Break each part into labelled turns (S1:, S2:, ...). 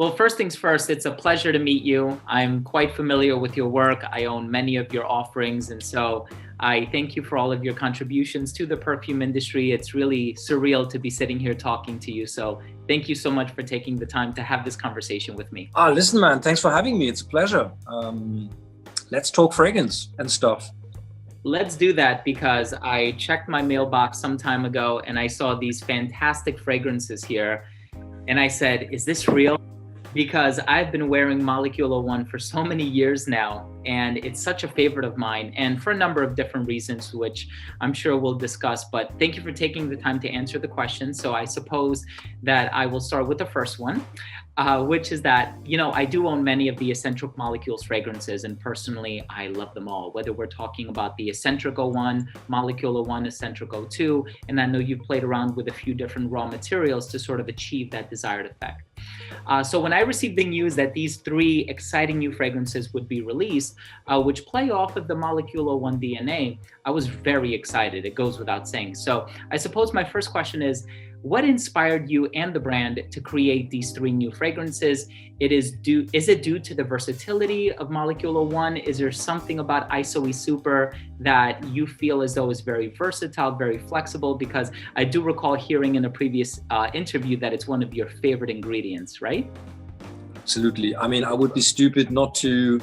S1: Well, first things first, it's a pleasure to meet you. I'm quite familiar with your work. I own many of your offerings. And so I thank you for all of your contributions to the perfume industry. It's really surreal to be sitting here talking to you. So thank you so much for taking the time to have this conversation with me.
S2: Listen, man, thanks for having me. It's a pleasure. Let's talk fragrance and stuff.
S1: Let's do that, because I checked my mailbox some time ago and I saw these fantastic fragrances here. And I said, is this real? Because I've been wearing Molecule 01 for so many years now, and it's such a favorite of mine, and for a number of different reasons, which I'm sure we'll discuss. But thank you for taking the time to answer the question. So I suppose that I will start with the first one, which is that, I do own many of the Escentric Molecules fragrances, and personally, I love them all, whether we're talking about the Escentric 01, Molecule 01, Escentric 02, and I know you've played around with a few different raw materials to sort of achieve that desired effect. So when I received the news that these three exciting new fragrances would be released, which play off of the Molecule 01 DNA, I was very excited. It goes without saying. So I suppose my first question is, what inspired you and the brand to create these three new fragrances? Is it due to the versatility of Molecule 01? Is there something about ISOE Super that you feel as though is very versatile, very flexible? Because I do recall hearing in a previous interview that it's one of your favorite ingredients, right?
S2: Absolutely. I mean, I would be stupid not to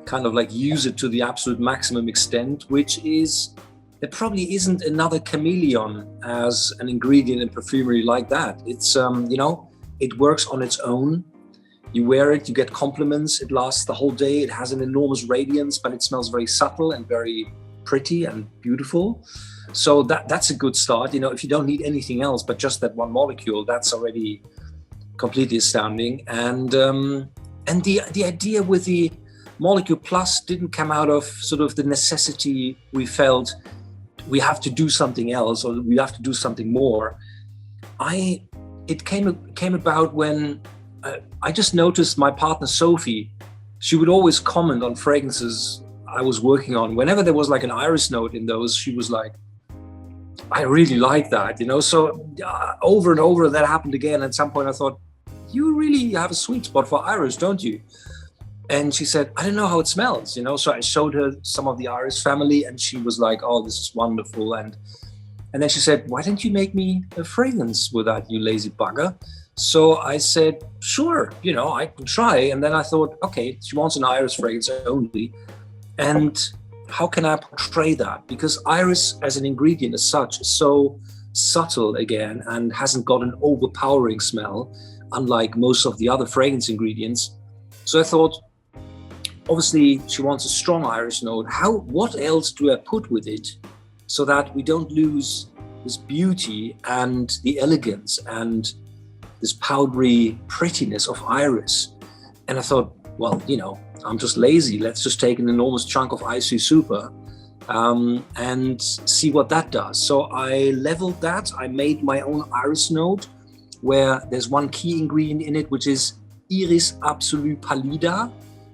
S2: kind of like use it to the absolute maximum extent, which is, there probably isn't another chameleon as an ingredient in perfumery like that. It's, it works on its own. You wear it, you get compliments, it lasts the whole day, it has an enormous radiance, but it smells very subtle and very pretty and beautiful. So that's a good start. If you don't need anything else but just that one molecule, that's already completely astounding. And the idea with the Molecule Plus didn't come out of sort of the necessity we felt we have to do something else or we have to do something more. It came about when I just noticed my partner Sophie. She would always comment on fragrances I was working on. Whenever there was like an iris note in those, she was like, I really like that, So over and over that happened again. At some point I thought, you really have a sweet spot for iris, don't you? And she said, I don't know how it smells, So I showed her some of the iris family and she was like, oh, this is wonderful. And then she said, why don't you make me a fragrance with that, you lazy bugger? So I said, sure, I can try. And then I thought, okay, she wants an iris fragrance only. And how can I portray that? Because iris as an ingredient as such is so subtle again and hasn't got an overpowering smell, unlike most of the other fragrance ingredients. So I thought, obviously, she wants a strong iris note. What else do I put with it so that we don't lose this beauty and the elegance and this powdery prettiness of iris? And I thought, well, I'm just lazy. Let's just take an enormous chunk of IC Super and see what that does. So I leveled that. I made my own iris note where there's one key ingredient in it, which is Iris Absolue Pallida,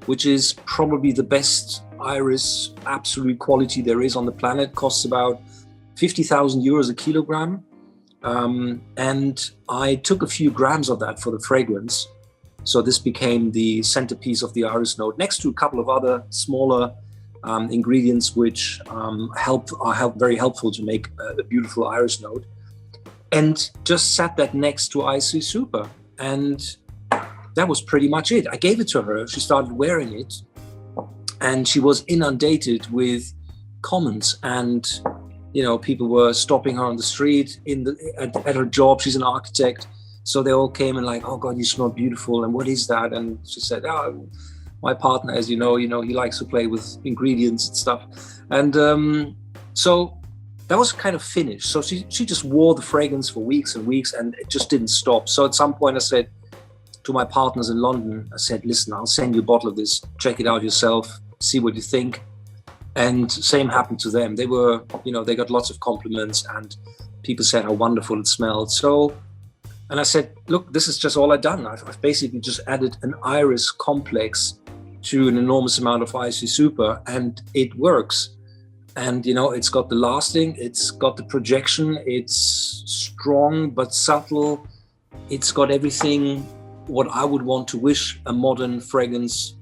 S2: which is probably the best iris absolute quality there is on the planet. Costs about 50,000 euros a kilogram. And I took a few grams of that for the fragrance. So this became the centerpiece of the iris note, next to a couple of other smaller ingredients, which are very helpful to make a beautiful iris note. And just sat that next to IC Super. And that was pretty much it. I gave it to her. She started wearing it. And she was inundated with comments. And, people were stopping her on the street at her job. She's an architect. So they all came and like, oh God, you smell beautiful. And what is that? And she said, oh, my partner, as you know, he likes to play with ingredients and stuff. And so that was kind of finished. So she just wore the fragrance for weeks and weeks and it just didn't stop. So at some point I said to my partners in London, I said, listen, I'll send you a bottle of this, check it out yourself, see what you think. And same happened to them. They were, they got lots of compliments and people said how wonderful it smelled. So, and I said, look, this is just all I've done. I've basically just added an iris complex to an enormous amount of IC Super and it works. And, it's got the lasting, it's got the projection, it's strong but subtle. It's got everything what I would want to wish a modern fragrance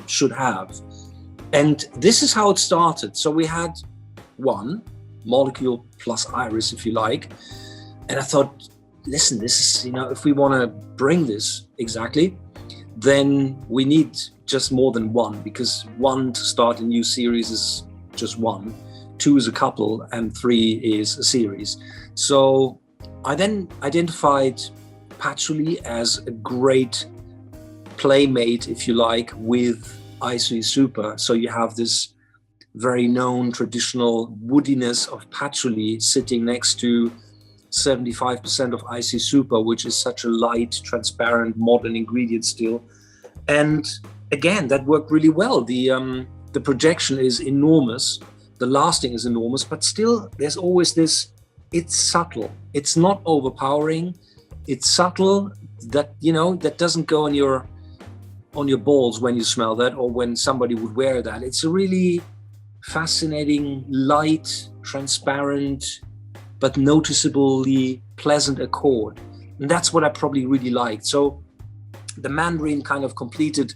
S2: should have. And this is how it started. So we had one molecule plus iris, if you like. And I thought, listen, this is, if we want to bring this exactly, then we need just more than one, because one to start a new series is just one, two is a couple, and three is a series. So I then identified Patchouli as a great playmate, if you like, with IC Super. So you have this very known traditional woodiness of Patchouli sitting next to 75% of IC Super, which is such a light, transparent, modern ingredient still. And again, that worked really well. The projection is enormous, the lasting is enormous, but still there's always this, it's subtle. It's not overpowering. It's subtle, that, that doesn't go on your balls when you smell that, or when somebody would wear that. It's a really fascinating, light, transparent, but noticeably pleasant accord. And that's what I probably really liked. So the Mandarin kind of completed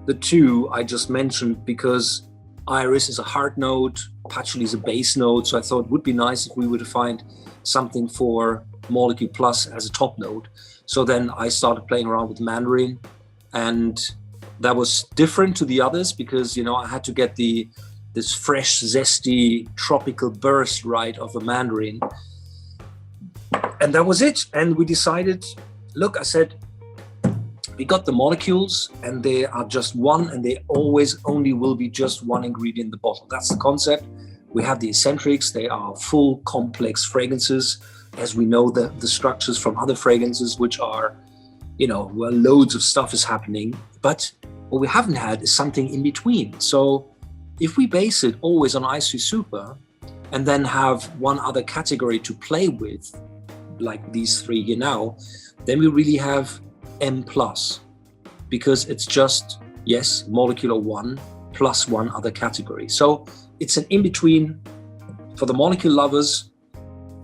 S2: the two I just mentioned, because iris is a hard note, Patchouli is a base note. So I thought it would be nice if we were to find something for Molecule Plus as a top note. So then I started playing around with Mandarin, and that was different to the others because, I had to get this fresh, zesty, tropical burst right of the Mandarin. And that was it. And we decided, look, I said, we got the molecules and they are just one, and they always only will be just one ingredient in the bottle. That's the concept. We have the Escentrics. They are full complex fragrances, as we know the structures from other fragrances, which are, where loads of stuff is happening. But what we haven't had is something in between. So if we base it always on IC Super and then have one other category to play with, like these three here now, then we really have M+, because it's just, yes, molecular one plus one other category. So it's an in-between for the molecule lovers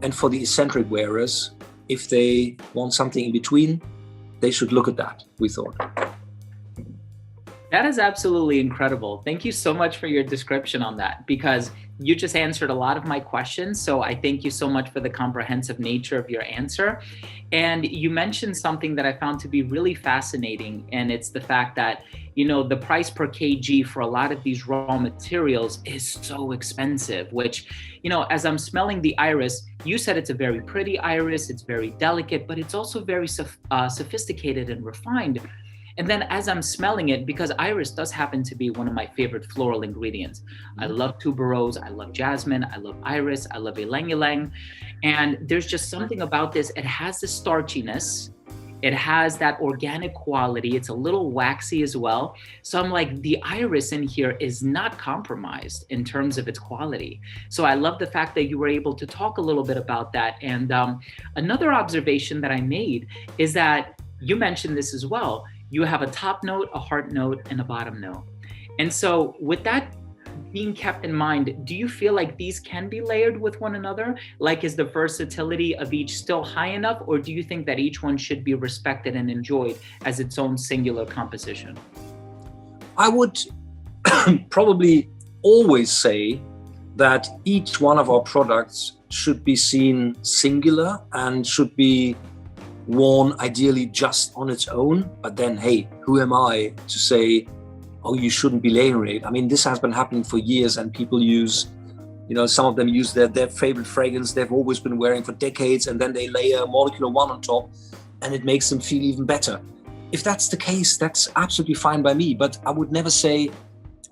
S2: and for the eccentric wearers. If they want something in between, they should look at that, we thought.
S1: That is absolutely incredible. Thank you so much for your description on that, because you just answered a lot of my questions. So I thank you so much for the comprehensive nature of your answer. And you mentioned something that I found to be really fascinating. And it's the fact that, the price per kg for a lot of these raw materials is so expensive, which, as I'm smelling the iris, you said it's a very pretty iris, it's very delicate, but it's also very sophisticated and refined. And then as I'm smelling it, because iris does happen to be one of my favorite floral ingredients. I love tuberose, I love jasmine, I love iris, I love ylang ylang. And there's just something about this. It has the starchiness. It has that organic quality. It's a little waxy as well. So I'm like, the iris in here is not compromised in terms of its quality. So I love the fact that you were able to talk a little bit about that. And another observation that I made is that you mentioned this as well. You have a top note, a heart note, and a bottom note. And so with that being kept in mind, do you feel like these can be layered with one another? Like, is the versatility of each still high enough, or do you think that each one should be respected and enjoyed as its own singular composition?
S2: I would probably always say that each one of our products should be seen singular and should be worn ideally just on its own. But then, hey, who am I to say, oh, you shouldn't be layering it? I mean, this has been happening for years, and people use, some of them use their favorite fragrance they've always been wearing for decades, and then they layer molecular one on top, and it makes them feel even better. If that's the case, that's absolutely fine by me. But I would never say,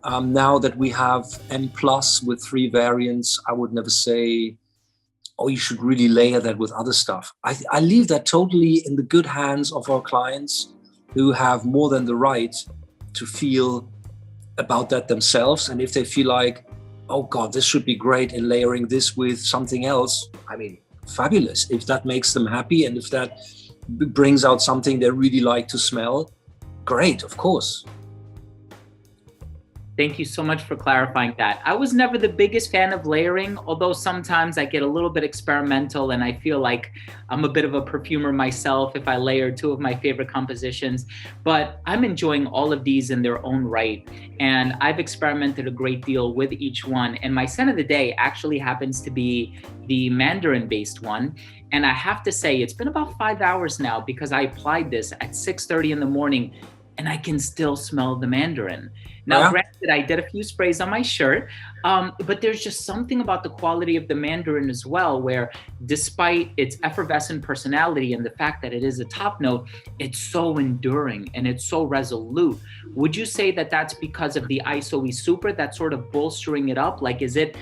S2: now that we have M+ with 3 variants, I would never say, oh, you should really layer that with other stuff. I leave that totally in the good hands of our clients, who have more than the right to feel about that themselves. And if they feel like, oh God, this should be great in layering this with something else, I mean, fabulous. If that makes them happy and if that brings out something they really like to smell, great, of course.
S1: Thank you so much for clarifying that. I was never the biggest fan of layering, although sometimes I get a little bit experimental and I feel like I'm a bit of a perfumer myself if I layer two of my favorite compositions. But I'm enjoying all of these in their own right. And I've experimented a great deal with each one. And my scent of the day actually happens to be the Mandarin-based one. And I have to say, it's been about 5 hours now because I applied this at 6:30 in the morning and I can still smell the Mandarin. Now, granted, I did a few sprays on my shirt, but there's just something about the quality of the Mandarin as well, where despite its effervescent personality and the fact that it is a top note, it's so enduring and it's so resolute. Would you say that that's because of the ISOE Super that's sort of bolstering it up? Like, is the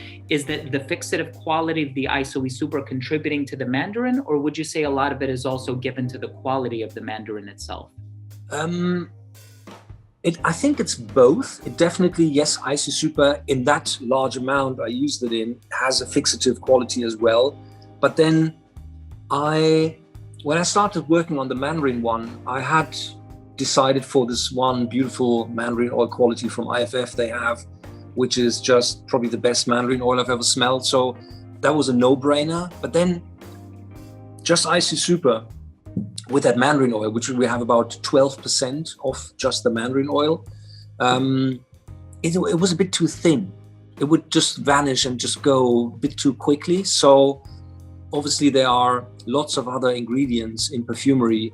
S1: fixative quality of the ISOE Super contributing to the Mandarin, or would you say a lot of it is also given to the quality of the Mandarin itself?
S2: I think it's both. It definitely, yes, IC Super in that large amount I used it in has a fixative quality as well. But then when I started working on the Mandarin one, I had decided for this one beautiful Mandarin oil quality from IFF they have, which is just probably the best Mandarin oil I've ever smelled. So that was a no-brainer. But then just IC Super with that Mandarin oil, which we have about 12% of just the Mandarin oil, it was a bit too thin. It would just vanish and just go a bit too quickly. So obviously there are lots of other ingredients in perfumery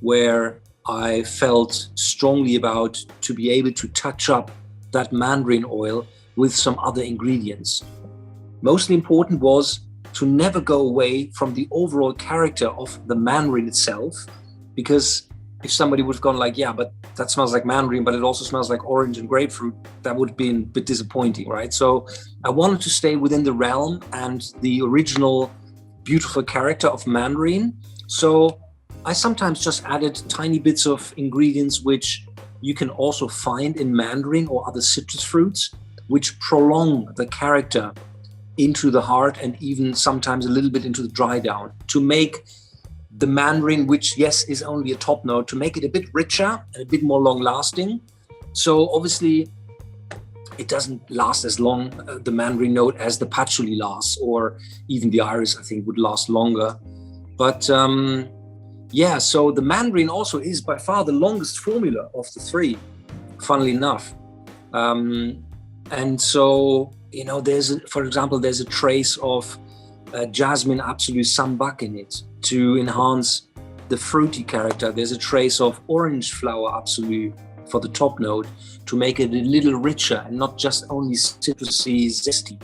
S2: where I felt strongly about to be able to touch up that Mandarin oil with some other ingredients. Mostly important was to never go away from the overall character of the Mandarin itself, because if somebody would have gone like, yeah, but that smells like Mandarin, but it also smells like orange and grapefruit, that would have been a bit disappointing, right? So I wanted to stay within the realm and the original beautiful character of Mandarin. So I sometimes just added tiny bits of ingredients which you can also find in Mandarin or other citrus fruits, which prolong the character into the heart and even sometimes a little bit into the dry down, to make the Mandarin, which yes is only a top note, to make it a bit richer and a bit more long lasting. So obviously it doesn't last as long, the Mandarin note, as the Patchouli lasts, or even the Iris I think would last longer. But yeah, so the Mandarin also is by far the longest formula of the three, funnily enough. And so, you know, for example, there's a trace of jasmine absolute sambac in it to enhance the fruity character. There's a trace of orange flower absolute for the top note to make it a little richer and not just only citrusy, zesty.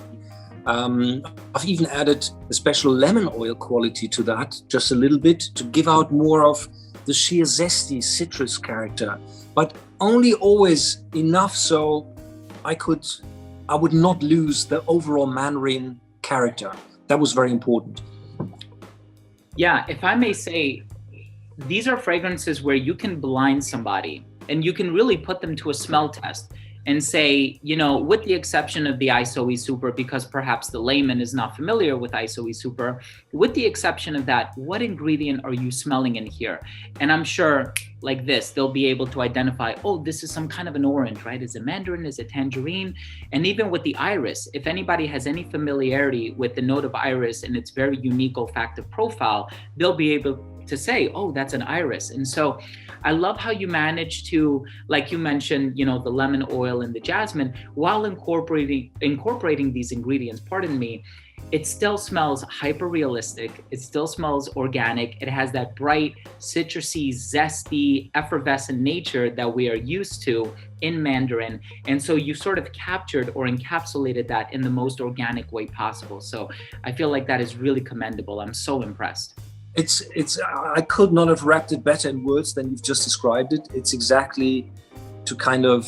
S2: I've even added a special lemon oil quality to that, just a little bit, to give out more of the sheer zesty citrus character, but only always enough so I would not lose the overall Mandarin character. That was very important.
S1: Yeah, if I may say, these are fragrances where you can blind somebody and you can really put them to a smell test and say, you know, with the exception of the ISOE Super, because perhaps the layman is not familiar with ISOE Super, with the exception of that, what ingredient are you smelling in here? And I'm sure like this, they'll be able to identify, oh, this is some kind of an orange, right? Is it Mandarin? Is it tangerine? And even with the iris, if anybody has any familiarity with the note of iris and its very unique olfactive profile, they'll be able to say, oh, that's an iris. And so I love how you manage to, like you mentioned, you know, the lemon oil and the jasmine, while incorporating these ingredients, pardon me, it still smells hyper realistic. It still smells organic. It has that bright, citrusy, zesty, effervescent nature that we are used to in Mandarin. And so you sort of captured or encapsulated that in the most organic way possible. So I feel like that is really commendable. I'm so impressed.
S2: I could not have wrapped it better in words than you've just described it. It's exactly to kind of,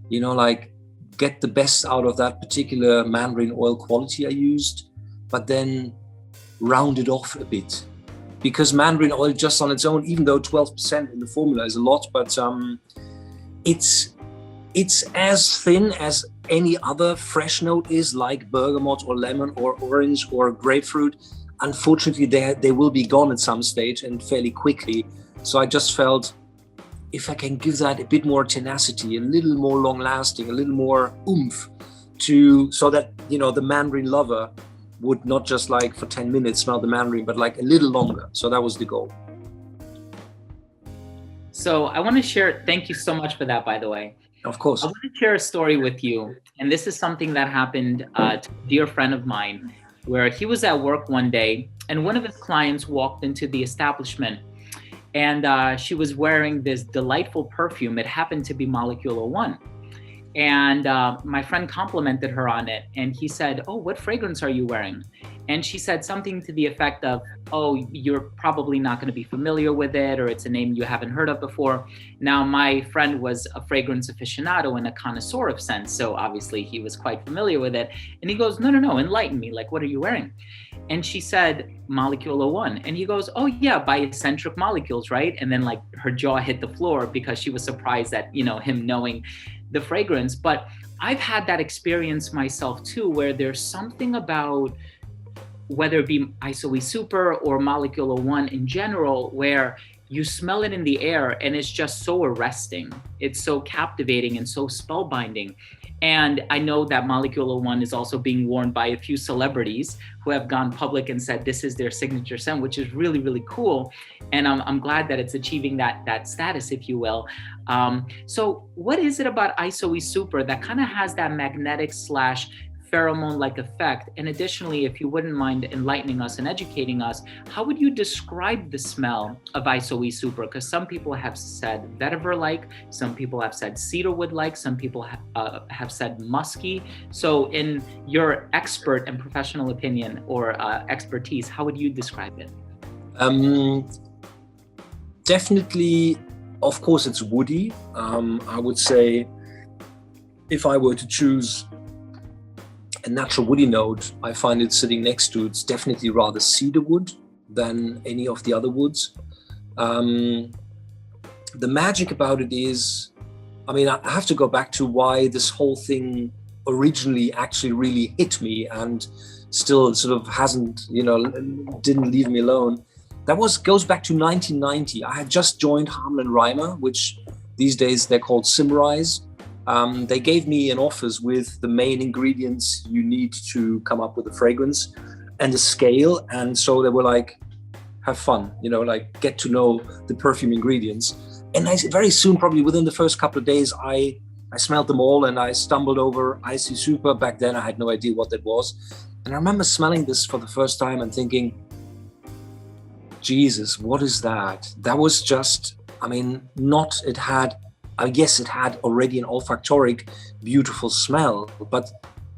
S2: you know, like get the best out of that particular Mandarin oil quality I used, but then round it off a bit. Because Mandarin oil just on its own, even though 12% in the formula is a lot, but it's as thin as any other fresh note is, like bergamot or lemon or orange or grapefruit. Unfortunately, they will be gone at some stage and fairly quickly. So I just felt if I can give that a bit more tenacity, a little more long lasting, a little more oomph to, so that, you know, the Mandarin lover would not just like for 10 minutes smell the Mandarin, but like a little longer. So that was the goal.
S1: So I want to share, thank you so much for that, by the way.
S2: Of course.
S1: I want to share a story with you. And this is something that happened to a dear friend of mine, where he was at work one day and one of his clients walked into the establishment, and she was wearing this delightful perfume. It happened to be Molecule 01. And my friend complimented her on it. And he said, "Oh, what fragrance are you wearing?" And she said something to the effect of, "Oh, you're probably not going to be familiar with it, or it's a name you haven't heard of before." Now, my friend was a fragrance aficionado and a connoisseur of scents, so obviously he was quite familiar with it. And he goes, no, enlighten me. Like, what are you wearing? And she said, Molecule 01. And he goes, "Oh yeah, by Escentric molecules, right?" And then like her jaw hit the floor because she was surprised at, you know, him knowing the fragrance. But I've had that experience myself too, where there's something about, whether it be ISOE Super or Molecule 01 in general, where you smell it in the air and it's just so arresting. It's so captivating and so spellbinding. And I know that Molecule 01 is also being worn by a few celebrities who have gone public and said this is their signature scent, which is really, really cool. And I'm glad that it's achieving that status, if you will. So what is it about ISOE Super that kind of has that magnetic / pheromone-like effect? And additionally, if you wouldn't mind enlightening us and educating us, how would you describe the smell of ISOE Super? Because some people have said vetiver-like, some people have said cedarwood-like, some people have said musky. So in your expert and professional opinion or expertise, how would you describe it?
S2: Definitely, of course, it's woody. I would say if I were to choose a natural woody note, I find it sitting next to, it's definitely rather cedar wood than any of the other woods. The magic about it is, I mean, I have to go back to why this whole thing originally actually really hit me and still sort of hasn't, you know, didn't leave me alone. That goes back to 1990. I had just joined Hamel & Reimer, which these days they're called Symrise. They gave me an office with the main ingredients you need to come up with a fragrance and a scale. And so they were like, have fun, you know, like get to know the perfume ingredients. And very soon, probably within the first couple of days, I smelled them all and I stumbled over ISOE Super. Back then, I had no idea what that was. And I remember smelling this for the first time and thinking, Jesus, what is that? That was just, I mean, I guess it had already an olfactoric, beautiful smell, but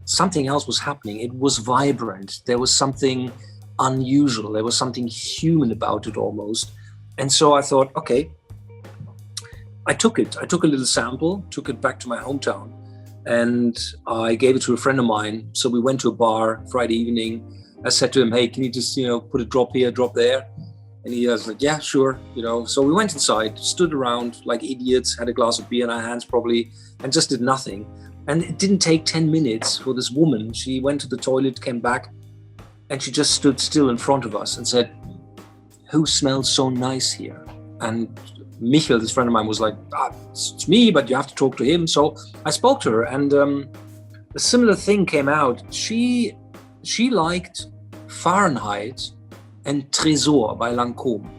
S2: something else was happening. It was vibrant. There was something unusual. There was something human about it almost. And so I thought, okay, I took it. I took a little sample, took it back to my hometown, and I gave it to a friend of mine. So we went to a bar Friday evening. I said to him, hey, can you just, you know, put a drop here, drop there? And he was like, yeah, sure. You know, so we went inside, stood around like idiots, had a glass of beer in our hands probably, and just did nothing. And it didn't take 10 minutes for this woman. She went to the toilet, came back, and she just stood still in front of us and said, who smells so nice here? And Michael, this friend of mine, was like, it's me, but you have to talk to him. So I spoke to her, and a similar thing came out. She liked Fahrenheit and Trésor by Lancôme.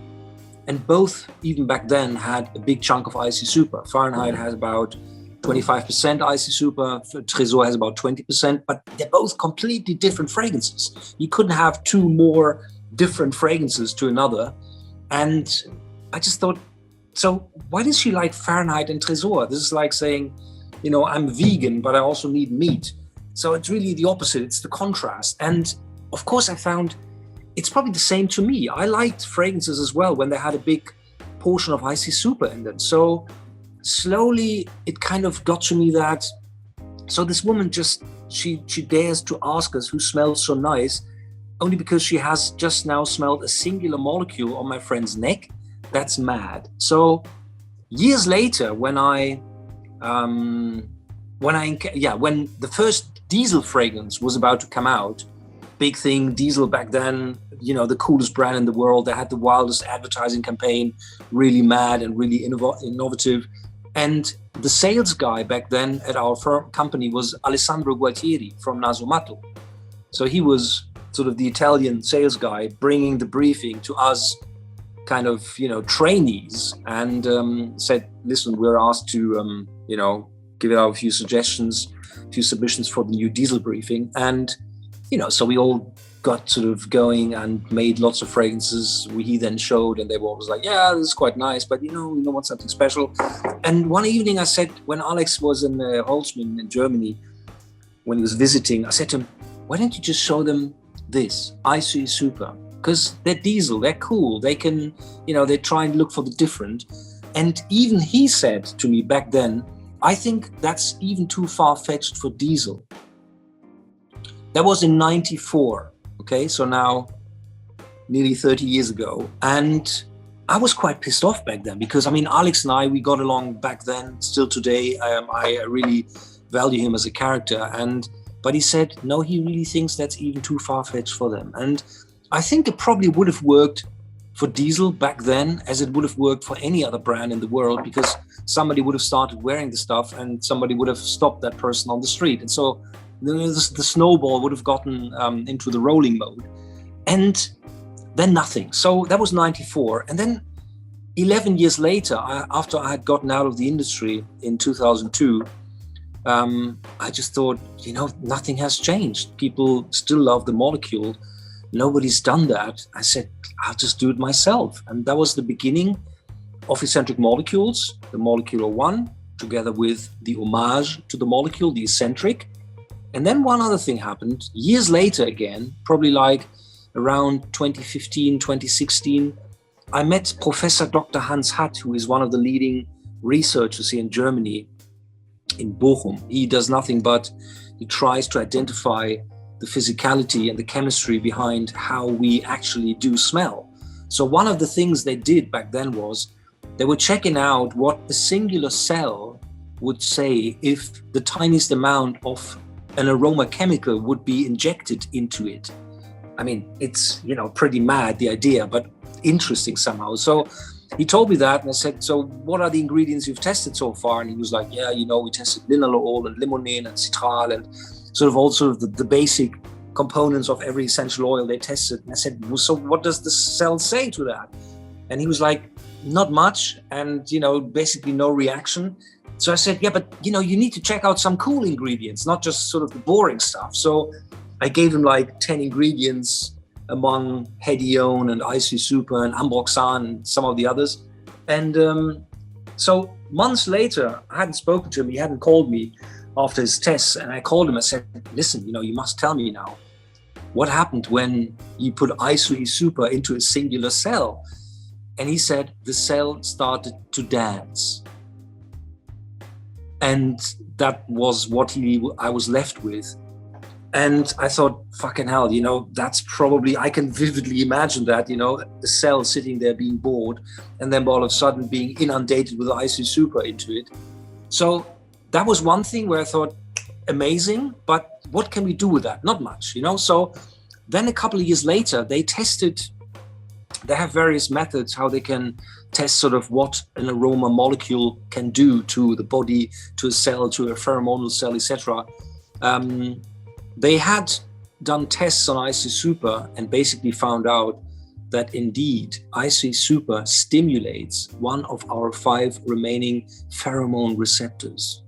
S2: And both, even back then, had a big chunk of ISOE Super. Fahrenheit has about 25% ISOE Super, Trésor has about 20%, but they're both completely different fragrances. You couldn't have two more different fragrances to another. And I just thought, so why does she like Fahrenheit and Trésor? This is like saying, you know, I'm vegan, but I also need meat. So it's really the opposite. It's the contrast. And of course, I found it's probably the same to me. I liked fragrances as well when they had a big portion of ISOE Super in them. So slowly it kind of got to me that, so this woman just, she dares to ask us who smells so nice, only because she has just now smelled a singular molecule on my friend's neck. That's mad. So years later, when the first diesel fragrance was about to come out, big thing. Diesel back then, you know, the coolest brand in the world. They had the wildest advertising campaign, really mad and really innovative. And the sales guy back then at our company was Alessandro Gualtieri from Nasomatto. So he was sort of the Italian sales guy bringing the briefing to us kind of, you know, trainees, and said, listen, we're asked to, you know, give out a few suggestions, a few submissions for the new diesel briefing. And, you know, so we all got sort of going and made lots of fragrances. He then showed, and they were always like, yeah, this is quite nice, but you know, we want something special. And one evening I said, when Alex was in Holzmin in Germany, when he was visiting, I said to him, why don't you just show them this, ICE Super? Because they're diesel, they're cool, they can, you know, they try and look for the different. And even he said to me back then, I think that's even too far-fetched for diesel. That was in 94, okay? So now nearly 30 years ago. And I was quite pissed off back then because, I mean, Alex and I, we got along back then, still today. I really value him as a character. But he said, no, he really thinks that's even too far-fetched for them. And I think it probably would have worked for diesel back then as it would have worked for any other brand in the world, because somebody would have started wearing the stuff and somebody would have stopped that person on the street. And so the snowball would have gotten into the rolling mode. And then nothing. So that was 94. And then 11 years later, after I had gotten out of the industry in 2002, I just thought, you know, nothing has changed. People still love the molecule. Nobody's done that. I said, I'll just do it myself. And that was the beginning of Escentric Molecules, the Molecular One, together with the homage to the molecule, the Escentric. And then one other thing happened. Years later again, probably like around 2015, 2016, I met Professor Dr. Hans Hatt, who is one of the leading researchers here in Germany, in Bochum. He does nothing but he tries to identify the physicality and the chemistry behind how we actually do smell. So one of the things they did back then was they were checking out what a singular cell would say if the tiniest amount of an aroma chemical would be injected into it. I mean, it's, you know, pretty mad, the idea, but interesting somehow. So he told me that, and I said, so what are the ingredients you've tested so far? And he was like, yeah, you know, we tested linalool and limonene and citral and sort of all sort of the basic components of every essential oil they tested. And I said, well, so what does the cell say to that? And he was like, not much, and, you know, basically no reaction. So I said, yeah, but, you know, you need to check out some cool ingredients, not just sort of the boring stuff. So I gave him like 10 ingredients among Hedione and IC Super and Ambroxan and some of the others. And so months later, I hadn't spoken to him, he hadn't called me after his tests, and I called him. I said, listen, you know, you must tell me now, what happened when you put ISO Super into a singular cell? And he said, the cell started to dance. And that was what I was left with. And I thought, fucking hell, you know, that's probably, I can vividly imagine that, you know, the cell sitting there being bored and then all of a sudden being inundated with IC Super into it. So that was one thing where I thought, amazing, but what can we do with that? Not much, you know? So then a couple of years later, they have various methods how they can test sort of what an aroma molecule can do to the body, to a cell, to a pheromonal cell, etc. They had done tests on IC Super and basically found out that indeed IC Super stimulates one of our 5 remaining pheromone receptors.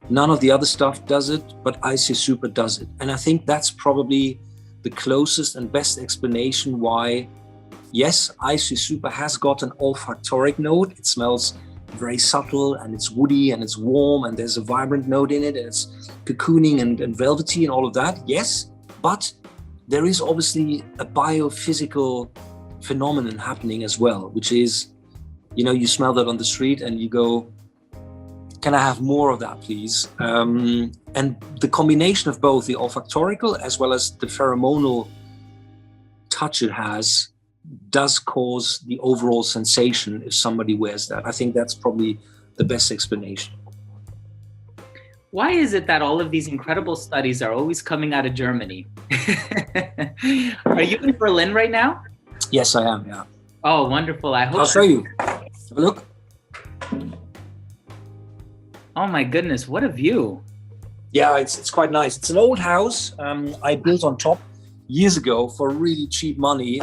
S2: None of the other stuff does it, but IC Super does it. And I think that's probably the closest and best explanation why, yes, IC Super has got an olfactoric note. It smells very subtle and it's woody and it's warm and there's a vibrant note in it and it's cocooning and velvety and all of that. Yes, but there is obviously a biophysical phenomenon happening as well, which is, you know, you smell that on the street and you go, can I have more of that, please? And the combination of both the olfactorical as well as the pheromonal touch it has does cause the overall sensation if somebody wears that. I think that's probably the best explanation.
S1: Why is it that all of these incredible studies are always coming out of Germany? Are you in Berlin right now?
S2: Yes, I am. Yeah.
S1: Oh, wonderful. I hope.
S2: I'll show you. Have a look.
S1: Oh my goodness, what a view.
S2: Yeah, it's quite nice. It's an old house I built on top years ago for really cheap money.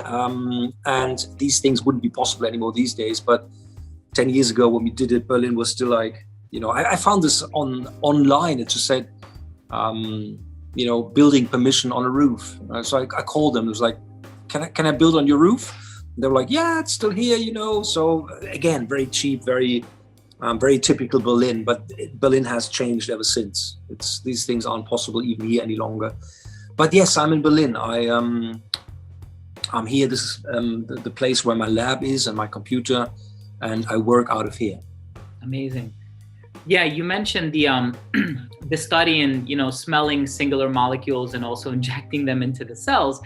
S2: And these things wouldn't be possible anymore these days. But 10 years ago when we did it, Berlin was still like, you know, I found this online. It just said, you know, building permission on a roof. So I called them. It was like, can I build on your roof? And they were like, yeah, it's still here, you know. So again, very cheap, very typical Berlin. But Berlin has changed ever since. These things aren't possible even here any longer. But yes, I'm in Berlin. I'm here. This is the place where my lab is and my computer, and I work out of here.
S1: Amazing. Yeah, you mentioned the the study in, you know, smelling singular molecules and also injecting them into the cells.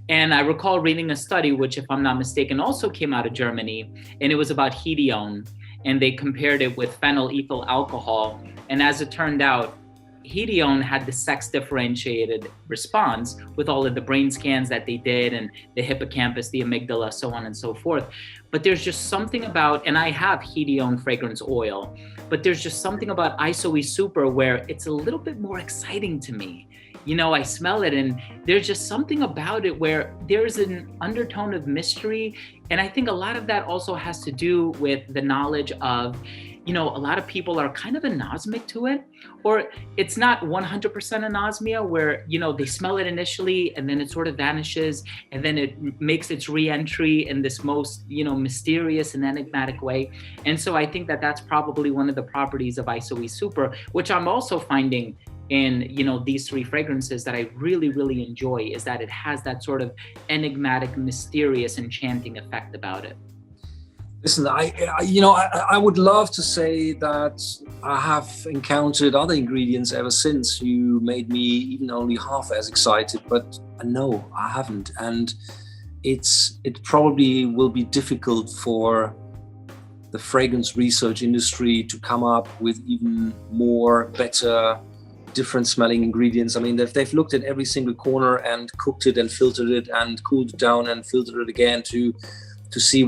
S1: And I recall reading a study, which, if I'm not mistaken, also came out of Germany, and it was about hedione, and they compared it with phenyl ethyl alcohol. And as it turned out, hedione had the sex differentiated response with all of the brain scans that they did, and the hippocampus, the amygdala, so on and so forth. But there's just something about, and I have hedione fragrance oil, but there's just something about ISOE Super where it's a little bit more exciting to me. You know, I smell it and there's just something about it where there's an undertone of mystery. And I think a lot of that also has to do with the knowledge of, you know, a lot of people are kind of anosmic to it, or it's not 100% anosmia where, you know, they smell it initially and then it sort of vanishes and then it makes its re-entry in this most, you know, mysterious and enigmatic way. And so I think that that's probably one of the properties of ISOE Super, which I'm also finding in, you know, these three fragrances that I really, really enjoy, is that it has that sort of enigmatic, mysterious, enchanting effect about it.
S2: Listen, I would love to say that I have encountered other ingredients ever since who made me even only half as excited, but no, I haven't. And it probably will be difficult for the fragrance research industry to come up with even more better, different smelling ingredients. I mean, they've looked at every single corner and cooked it and filtered it and cooled it down and filtered it again to see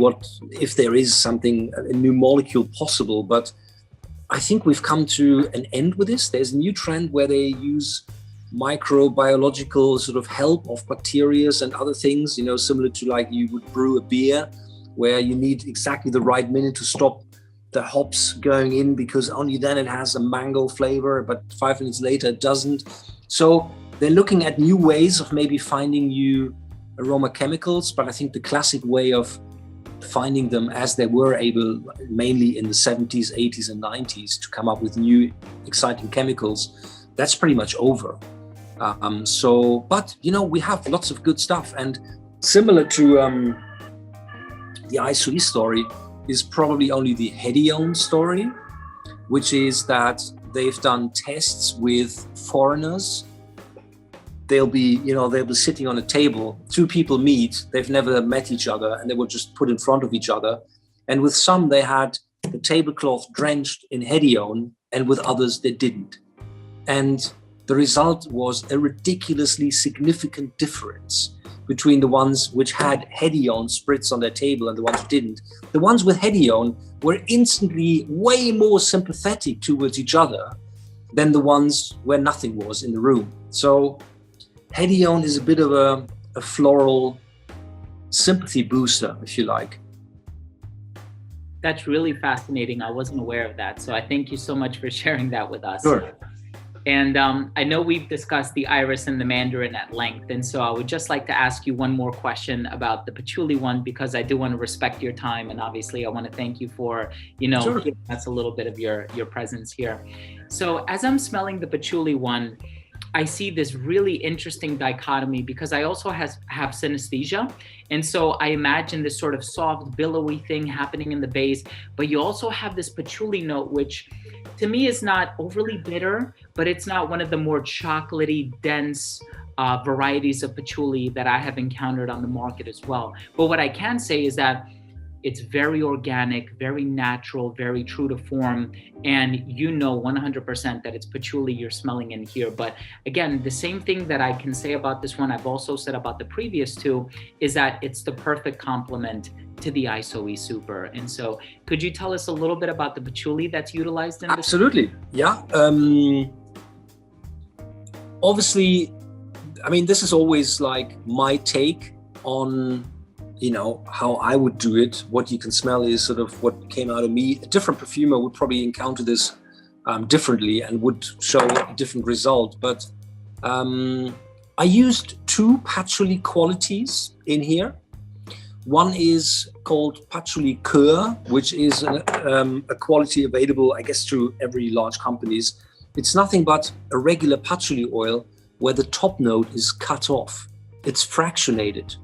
S2: if there is something, a new molecule possible. But I think we've come to an end with this. There's a new trend where they use microbiological sort of help of bacteria and other things, you know, similar to like you would brew a beer where you need exactly the right minute to stop the hops going in, because only then it has a mango flavor, but 5 minutes later it doesn't. So they're looking at new ways of maybe finding new aroma chemicals, but I think the classic way of finding them, as they were able mainly in the 70s, 80s and 90s to come up with new exciting chemicals, that's pretty much over. But you know, we have lots of good stuff, and similar to the ISOE story is probably only the hedione story, which is that they've done tests with foreigners. They'll be sitting on a table, two people meet, they've never met each other, and they were just put in front of each other. And with some, they had the tablecloth drenched in hedione, and with others, they didn't. And the result was a ridiculously significant difference between the ones which had hedione spritz on their table and the ones who didn't. The ones with hedione were instantly way more sympathetic towards each other than the ones where nothing was in the room. So hedione is a bit of a floral sympathy booster, if you like.
S1: That's really fascinating. I wasn't aware of that. So I thank you so much for sharing that with us.
S2: Sure.
S1: And I know we've discussed the iris and the mandarin at length. And so I would just like to ask you one more question about the patchouli one, because I do want to respect your time. And obviously I want to thank you for, you know,
S2: Sure,
S1: giving us a little bit of your presence here. So as I'm smelling the patchouli one, I see this really interesting dichotomy, because I also have synesthesia. And so I imagine this sort of soft, billowy thing happening in the base, but you also have this patchouli note, which to me is not overly bitter, but it's not one of the more chocolatey, dense varieties of patchouli that I have encountered on the market as well. But what I can say is that It's very organic, very natural, very true to form. And you know 100% that it's patchouli you're smelling in here. But again, the same thing that I can say about this one, I've also said about the previous two, is that it's the perfect complement to the ISOE Super. And so could you tell us a little bit about the patchouli that's utilized in this?
S2: Absolutely, yeah. Obviously, I mean, this is always like my take on, you know, how I would do it. What you can smell is sort of what came out of me. A different perfumer would probably encounter this differently and would show a different result. But I used two patchouli qualities in here. One is called Patchouli Cœur, which is a quality available, I guess, to every large companies. It's nothing but a regular patchouli oil where the top note is cut off. It's fractionated.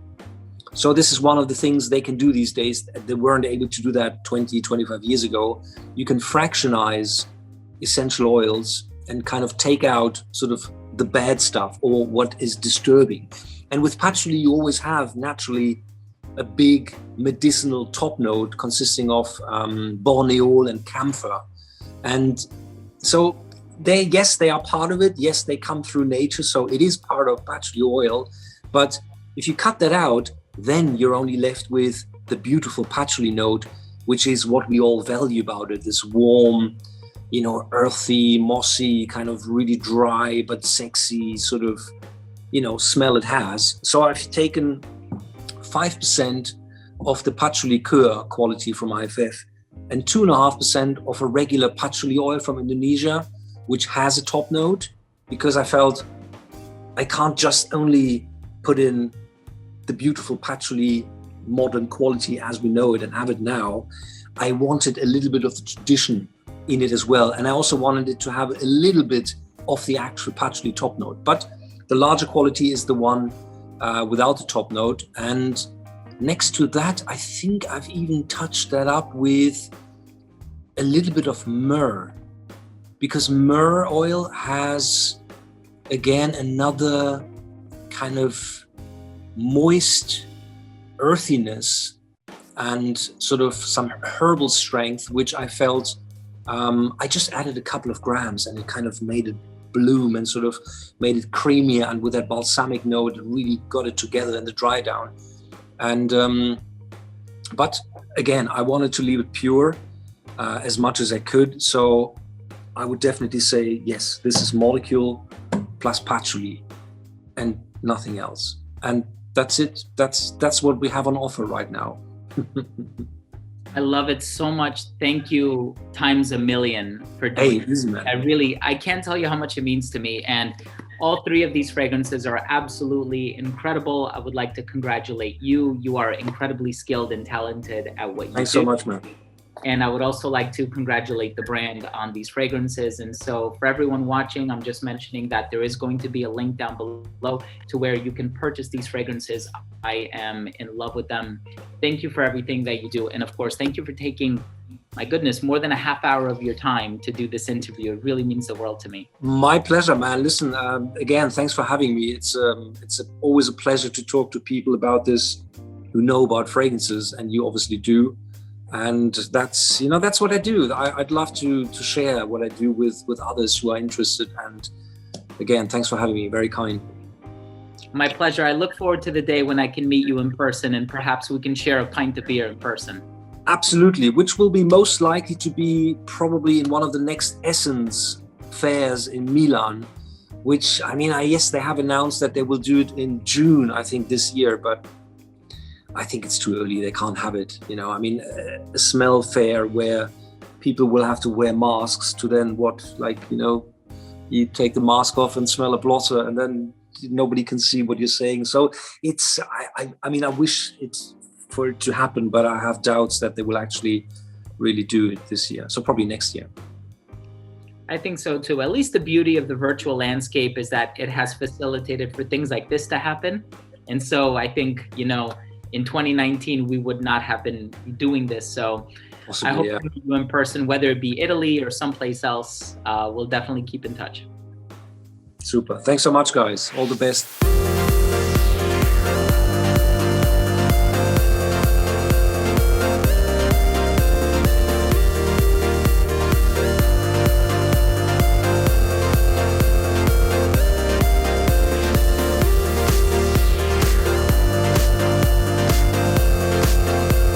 S2: So this is one of the things they can do these days. They weren't able to do that 20, 25 years ago. You can fractionize essential oils and kind of take out sort of the bad stuff or what is disturbing. And with patchouli, you always have naturally a big medicinal top note consisting of borneol and camphor. And so yes, they are part of it. Yes, they come through nature. So it is part of patchouli oil. But if you cut that out, then you're only left with the beautiful patchouli note, which is what we all value about it. This warm, you know, earthy, mossy, kind of really dry, but sexy sort of, you know, smell it has. So I've taken 5% of the Patchouli Cœur quality from IFF and 2.5% of a regular patchouli oil from Indonesia, which has a top note, because I felt I can't just only put in the beautiful patchouli modern quality as we know it and have it now. I wanted a little bit of the tradition in it as well. And I also wanted it to have a little bit of the actual patchouli top note. But the larger quality is the one without the top note. And next to that, I think I've even touched that up with a little bit of myrrh, because myrrh oil has, again, another kind of moist earthiness and sort of some herbal strength, which I felt I just added a couple of grams and it kind of made it bloom and sort of made it creamier, and with that balsamic note, it really got it together in the dry down. And but again, I wanted to leave it pure as much as I could. So I would definitely say, yes, this is molecule plus patchouli and nothing else. And that's it. That's what we have on offer right now.
S1: I love it so much. Thank you times a million for doing this. I can't tell you how much it means to me. And all three of these fragrances are absolutely incredible. I would like to congratulate you. You are incredibly skilled and talented at what you do.
S2: Thanks so much, man.
S1: And I would also like to congratulate the brand on these fragrances. And so for everyone watching, I'm just mentioning that there is going to be a link down below to where you can purchase these fragrances. I am in love with them. Thank you for everything that you do. And of course, thank you for taking, my goodness, more than a half hour of your time to do this interview. It really means the world to me.
S2: My pleasure, man. Listen, again, thanks for having me. It's always a pleasure to talk to people about this who know about fragrances, and you obviously do. And that's, you know, that's what I do. I'd love to share what I do with others who are interested. And again, thanks for having me. Very kind.
S1: My pleasure. I look forward to the day when I can meet you in person and perhaps we can share a pint of beer in person.
S2: Absolutely, which will be most likely to be probably in one of the next Essence fairs in Milan, which, I mean, yes, they have announced that they will do it in June, I think, this year, but I think it's too early. They can't have it. You know, I mean, a smell fair where people will have to wear masks to then you take the mask off and smell a blotter and then nobody can see what you're saying. So it's, I mean, I wish it's for it to happen, but I have doubts that they will actually really do it this year. So probably next year.
S1: I think so too. At least the beauty of the virtual landscape is that it has facilitated for things like this to happen. And so I think, you know, in 2019, we would not have been doing this. So possibly, I hope to meet you in person, whether it be Italy or someplace else. We'll definitely keep in touch.
S2: Super. Thanks so much, guys. All the best.